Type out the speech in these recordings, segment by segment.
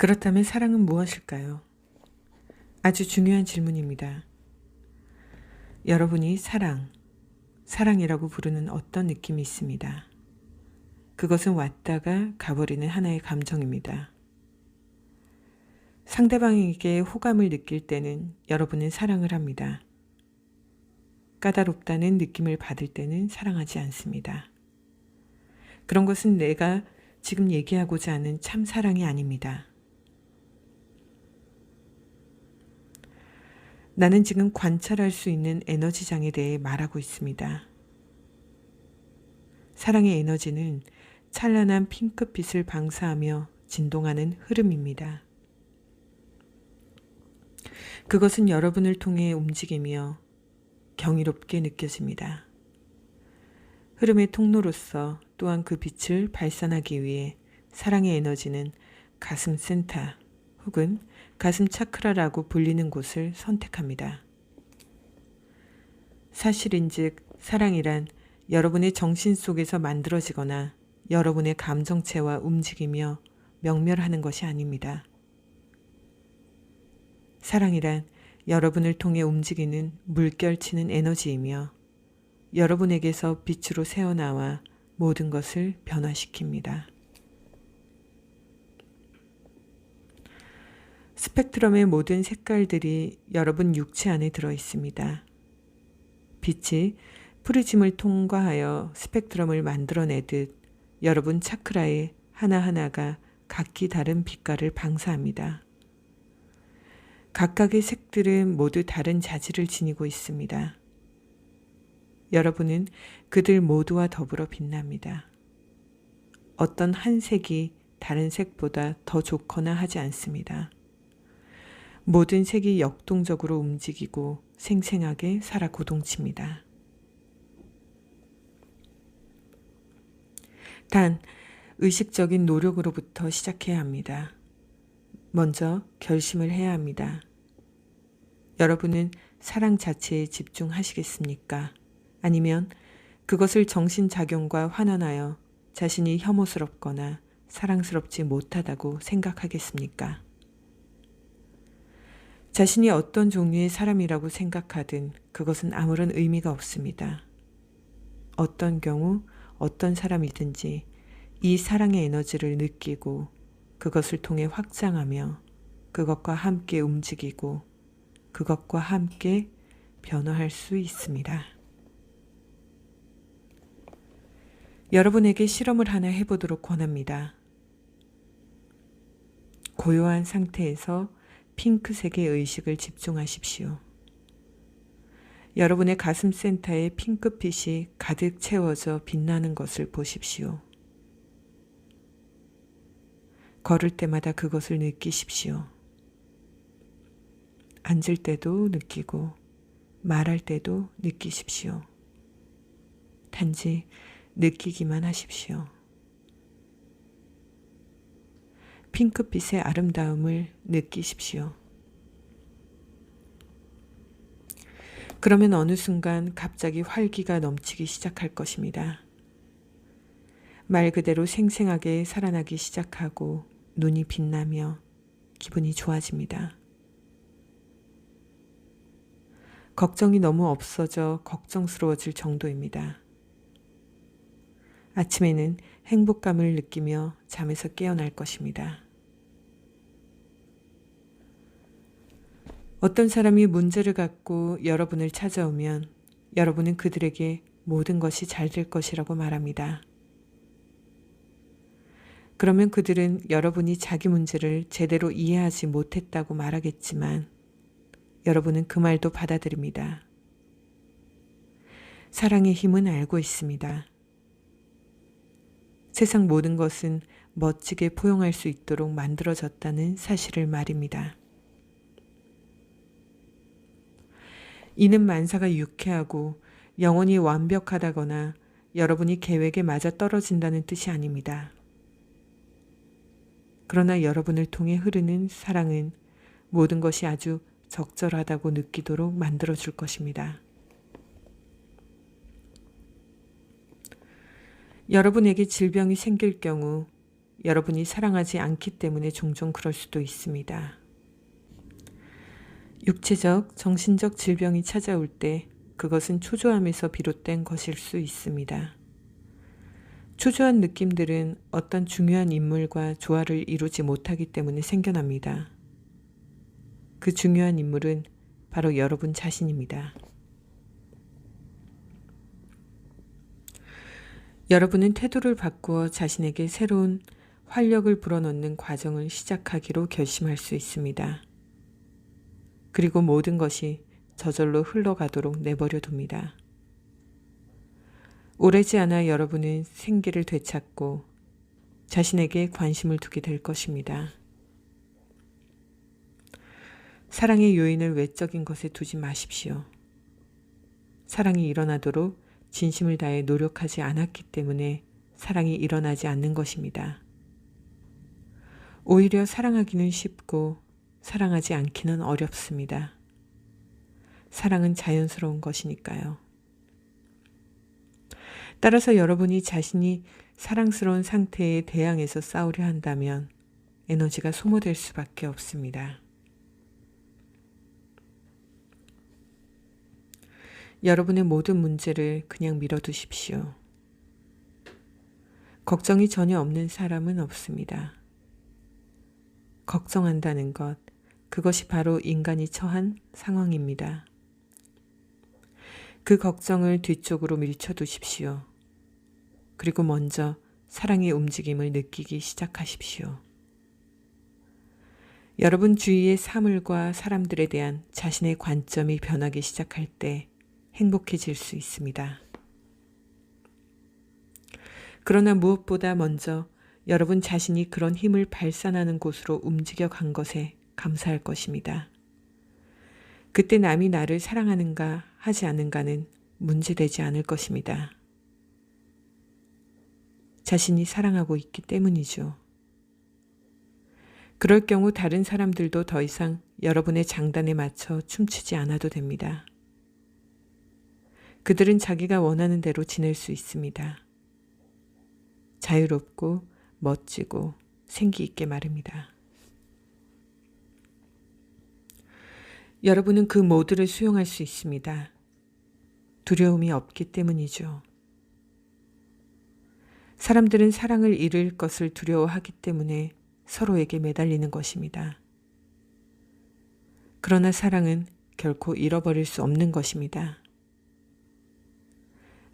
그렇다면 사랑은 무엇일까요? 아주 중요한 질문입니다. 여러분이 사랑이라고 부르는 어떤 느낌이 있습니다. 그것은 왔다가 가버리는 하나의 감정입니다. 상대방에게 호감을 느낄 때는 여러분은 사랑을 합니다. 까다롭다는 느낌을 받을 때는 사랑하지 않습니다. 그런 것은 내가 지금 얘기하고자 하는 참 사랑이 아닙니다. 나는 지금 관찰할 수 있는 에너지장에 대해 말하고 있습니다. 사랑의 에너지는 찬란한 핑크빛을 방사하며 진동하는 흐름입니다. 그것은 여러분을 통해 움직이며 경이롭게 느껴집니다. 흐름의 통로로서 또한 그 빛을 발산하기 위해 사랑의 에너지는 가슴 센터 혹은 가슴 차크라라고 불리는 곳을 선택합니다. 사실인즉 사랑이란 여러분의 정신 속에서 만들어지거나 여러분의 감정체와 움직이며 명멸하는 것이 아닙니다. 사랑이란 여러분을 통해 움직이는 물결치는 에너지이며 여러분에게서 빛으로 새어나와 모든 것을 변화시킵니다. 스펙트럼의 모든 색깔들이 여러분 육체 안에 들어 있습니다. 빛이 프리즘을 통과하여 스펙트럼을 만들어내듯 여러분 차크라의 하나하나가 각기 다른 빛깔을 방사합니다. 각각의 색들은 모두 다른 자질을 지니고 있습니다. 여러분은 그들 모두와 더불어 빛납니다. 어떤 한 색이 다른 색보다 더 좋거나 하지 않습니다. 모든 색이 역동적으로 움직이고 생생하게 살아 고동칩니다. 단, 의식적인 노력으로부터 시작해야 합니다. 먼저 결심을 해야 합니다. 여러분은 사랑 자체에 집중하시겠습니까? 아니면 그것을 정신작용과 환원하여 자신이 혐오스럽거나 사랑스럽지 못하다고 생각하겠습니까? 자신이 어떤 종류의 사람이라고 생각하든 그것은 아무런 의미가 없습니다. 어떤 경우 어떤 사람이든지 이 사랑의 에너지를 느끼고 그것을 통해 확장하며 그것과 함께 움직이고 그것과 함께 변화할 수 있습니다. 여러분에게 실험을 하나 해보도록 권합니다. 고요한 상태에서 핑크색의 의식을 집중하십시오. 여러분의 가슴 센터에 핑크빛이 가득 채워져 빛나는 것을 보십시오. 걸을 때마다 그것을 느끼십시오. 앉을 때도 느끼고 말할 때도 느끼십시오. 단지 느끼기만 하십시오. 핑크빛의 아름다움을 느끼십시오. 그러면 어느 순간 갑자기 활기가 넘치기 시작할 것입니다. 말 그대로 생생하게 살아나기 시작하고 눈이 빛나며 기분이 좋아집니다. 걱정이 너무 없어져 걱정스러워질 정도입니다. 아침에는 행복감을 느끼며 잠에서 깨어날 것입니다. 어떤 사람이 문제를 갖고 여러분을 찾아오면 여러분은 그들에게 모든 것이 잘 될 것이라고 말합니다. 그러면 그들은 여러분이 자기 문제를 제대로 이해하지 못했다고 말하겠지만 여러분은 그 말도 받아들입니다. 사랑의 힘은 알고 있습니다. 세상 모든 것은 멋지게 포용할 수 있도록 만들어졌다는 사실을 말입니다. 이는 만사가 유쾌하고 영원히 완벽하다거나 여러분이 계획에 맞아 떨어진다는 뜻이 아닙니다. 그러나 여러분을 통해 흐르는 사랑은 모든 것이 아주 적절하다고 느끼도록 만들어줄 것입니다. 여러분에게 질병이 생길 경우 여러분이 사랑하지 않기 때문에 종종 그럴 수도 있습니다. 육체적, 정신적 질병이 찾아올 때 그것은 초조함에서 비롯된 것일 수 있습니다. 초조한 느낌들은 어떤 중요한 인물과 조화를 이루지 못하기 때문에 생겨납니다. 그 중요한 인물은 바로 여러분 자신입니다. 여러분은 태도를 바꾸어 자신에게 새로운 활력을 불어넣는 과정을 시작하기로 결심할 수 있습니다. 그리고 모든 것이 저절로 흘러가도록 내버려 둡니다. 오래지 않아 여러분은 생기를 되찾고 자신에게 관심을 두게 될 것입니다. 사랑의 요인을 외적인 것에 두지 마십시오. 사랑이 일어나도록 진심을 다해 노력하지 않았기 때문에 사랑이 일어나지 않는 것입니다. 오히려 사랑하기는 쉽고 사랑하지 않기는 어렵습니다. 사랑은 자연스러운 것이니까요. 따라서 여러분이 자신이 사랑스러운 상태에 대항해서 싸우려 한다면 에너지가 소모될 수밖에 없습니다. 여러분의 모든 문제를 그냥 밀어두십시오. 걱정이 전혀 없는 사람은 없습니다. 걱정한다는 것, 그것이 바로 인간이 처한 상황입니다. 그 걱정을 뒤쪽으로 밀쳐두십시오. 그리고 먼저 사랑의 움직임을 느끼기 시작하십시오. 여러분 주위의 사물과 사람들에 대한 자신의 관점이 변하기 시작할 때 행복해질 수 있습니다. 그러나 무엇보다 먼저 여러분 자신이 그런 힘을 발산하는 곳으로 움직여 간 것에 감사할 것입니다. 그때 남이 나를 사랑하는가 하지 않는가는 문제되지 않을 것입니다. 자신이 사랑하고 있기 때문이죠. 그럴 경우 다른 사람들도 더 이상 여러분의 장단에 맞춰 춤추지 않아도 됩니다. 그들은 자기가 원하는 대로 지낼 수 있습니다. 자유롭고 멋지고 생기 있게 말입니다. 여러분은 그 모두를 수용할 수 있습니다. 두려움이 없기 때문이죠. 사람들은 사랑을 잃을 것을 두려워하기 때문에 서로에게 매달리는 것입니다. 그러나 사랑은 결코 잃어버릴 수 없는 것입니다.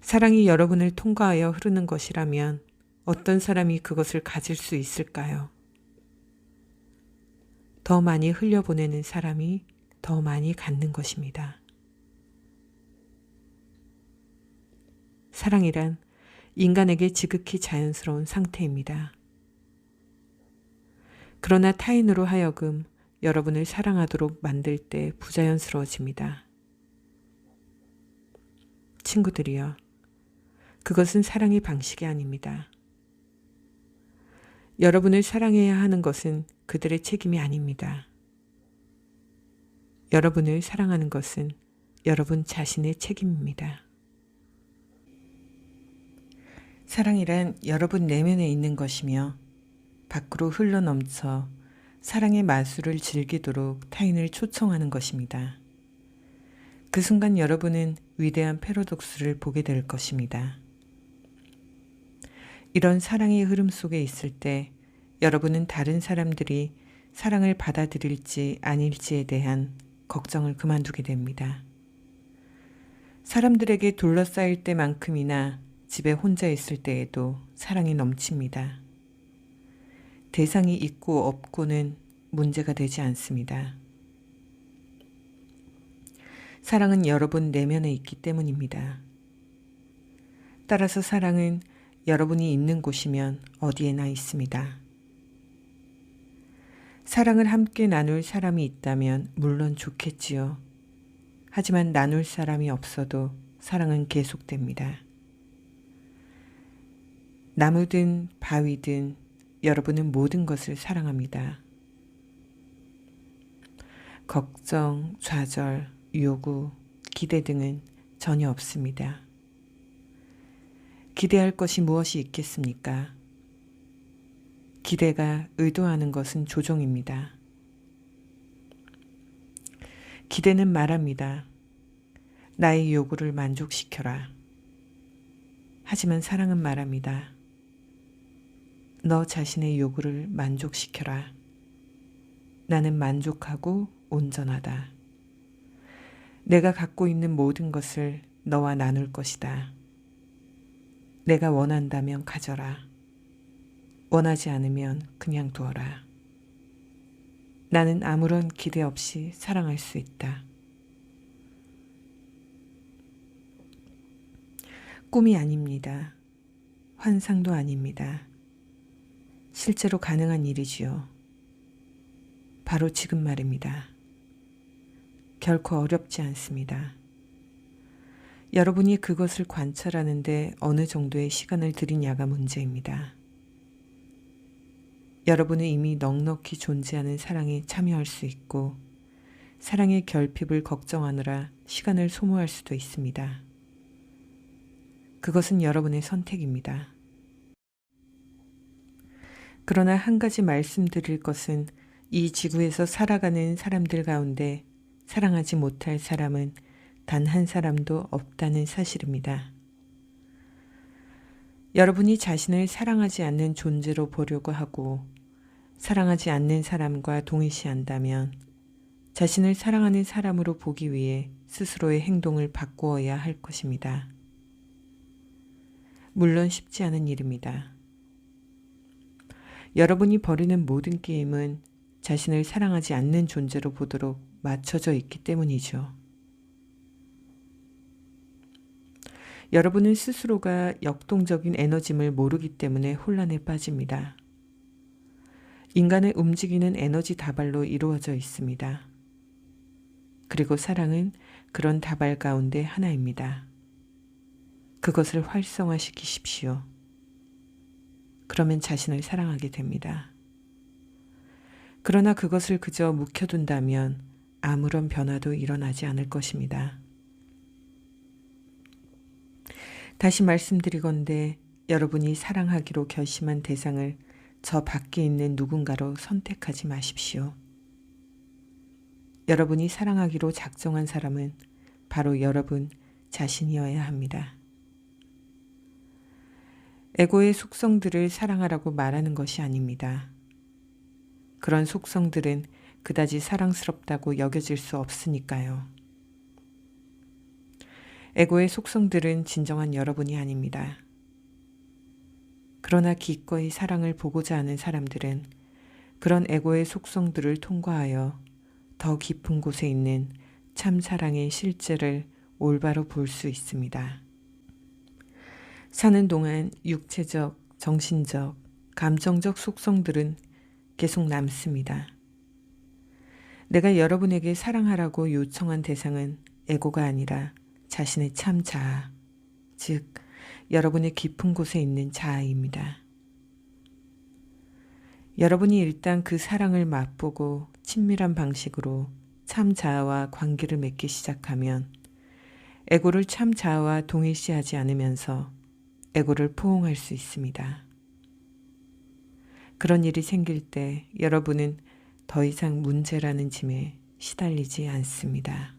사랑이 여러분을 통과하여 흐르는 것이라면 어떤 사람이 그것을 가질 수 있을까요? 더 많이 흘려보내는 사람이 더 많이 갖는 것입니다. 사랑이란 인간에게 지극히 자연스러운 상태입니다. 그러나 타인으로 하여금 여러분을 사랑하도록 만들 때 부자연스러워집니다. 친구들이여, 그것은 사랑의 방식이 아닙니다. 여러분을 사랑해야 하는 것은 그들의 책임이 아닙니다. 여러분을 사랑하는 것은 여러분 자신의 책임입니다. 사랑이란 여러분 내면에 있는 것이며 밖으로 흘러넘쳐 사랑의 마술을 즐기도록 타인을 초청하는 것입니다. 그 순간 여러분은 위대한 패러독스를 보게 될 것입니다. 이런 사랑의 흐름 속에 있을 때 여러분은 다른 사람들이 사랑을 받아들일지 아닐지에 대한 걱정을 그만두게 됩니다. 사람들에게 둘러싸일 때만큼이나 집에 혼자 있을 때에도 사랑이 넘칩니다. 대상이 있고 없고는 문제가 되지 않습니다. 사랑은 여러분 내면에 있기 때문입니다. 따라서 사랑은 여러분이 있는 곳이면 어디에나 있습니다. 사랑을 함께 나눌 사람이 있다면 물론 좋겠지요. 하지만 나눌 사람이 없어도 사랑은 계속됩니다. 나무든 바위든 여러분은 모든 것을 사랑합니다. 걱정, 좌절, 요구, 기대 등은 전혀 없습니다. 기대할 것이 무엇이 있겠습니까? 기대가 의도하는 것은 조종입니다. 기대는 말합니다. 나의 요구를 만족시켜라. 하지만 사랑은 말합니다. 너 자신의 요구를 만족시켜라. 나는 만족하고 온전하다. 내가 갖고 있는 모든 것을 너와 나눌 것이다. 내가 원한다면 가져라. 원하지 않으면 그냥 두어라. 나는 아무런 기대 없이 사랑할 수 있다. 꿈이 아닙니다. 환상도 아닙니다. 실제로 가능한 일이지요. 바로 지금 말입니다. 결코 어렵지 않습니다. 여러분이 그것을 관찰하는데 어느 정도의 시간을 들이냐가 문제입니다. 여러분은 이미 넉넉히 존재하는 사랑에 참여할 수 있고 사랑의 결핍을 걱정하느라 시간을 소모할 수도 있습니다. 그것은 여러분의 선택입니다. 그러나 한 가지 말씀드릴 것은 이 지구에서 살아가는 사람들 가운데 사랑하지 못할 사람은 단 한 사람도 없다는 사실입니다. 여러분이 자신을 사랑하지 않는 존재로 보려고 하고 사랑하지 않는 사람과 동일시한다면 자신을 사랑하는 사람으로 보기 위해 스스로의 행동을 바꾸어야 할 것입니다. 물론 쉽지 않은 일입니다. 여러분이 벌이는 모든 게임은 자신을 사랑하지 않는 존재로 보도록 맞춰져 있기 때문이죠. 여러분은 스스로가 역동적인 에너짐을 모르기 때문에 혼란에 빠집니다. 인간의 움직이는 에너지 다발로 이루어져 있습니다. 그리고 사랑은 그런 다발 가운데 하나입니다. 그것을 활성화시키십시오. 그러면 자신을 사랑하게 됩니다. 그러나 그것을 그저 묵혀둔다면 아무런 변화도 일어나지 않을 것입니다. 다시 말씀드리건대 여러분이 사랑하기로 결심한 대상을 저 밖에 있는 누군가로 선택하지 마십시오. 여러분이 사랑하기로 작정한 사람은 바로 여러분 자신이어야 합니다. 에고의 속성들을 사랑하라고 말하는 것이 아닙니다. 그런 속성들은 그다지 사랑스럽다고 여겨질 수 없으니까요. 에고의 속성들은 진정한 여러분이 아닙니다. 그러나 기꺼이 사랑을 보고자 하는 사람들은 그런 에고의 속성들을 통과하여 더 깊은 곳에 있는 참 사랑의 실제를 올바로 볼 수 있습니다. 사는 동안 육체적, 정신적, 감정적 속성들은 계속 남습니다. 내가 여러분에게 사랑하라고 요청한 대상은 에고가 아니라 자신의 참 자아, 즉 여러분의 깊은 곳에 있는 자아입니다. 여러분이 일단 그 사랑을 맛보고 친밀한 방식으로 참 자아와 관계를 맺기 시작하면 에고를 참 자아와 동일시하지 않으면서 에고를 포옹할 수 있습니다. 그런 일이 생길 때 여러분은 더 이상 문제라는 짐에 시달리지 않습니다.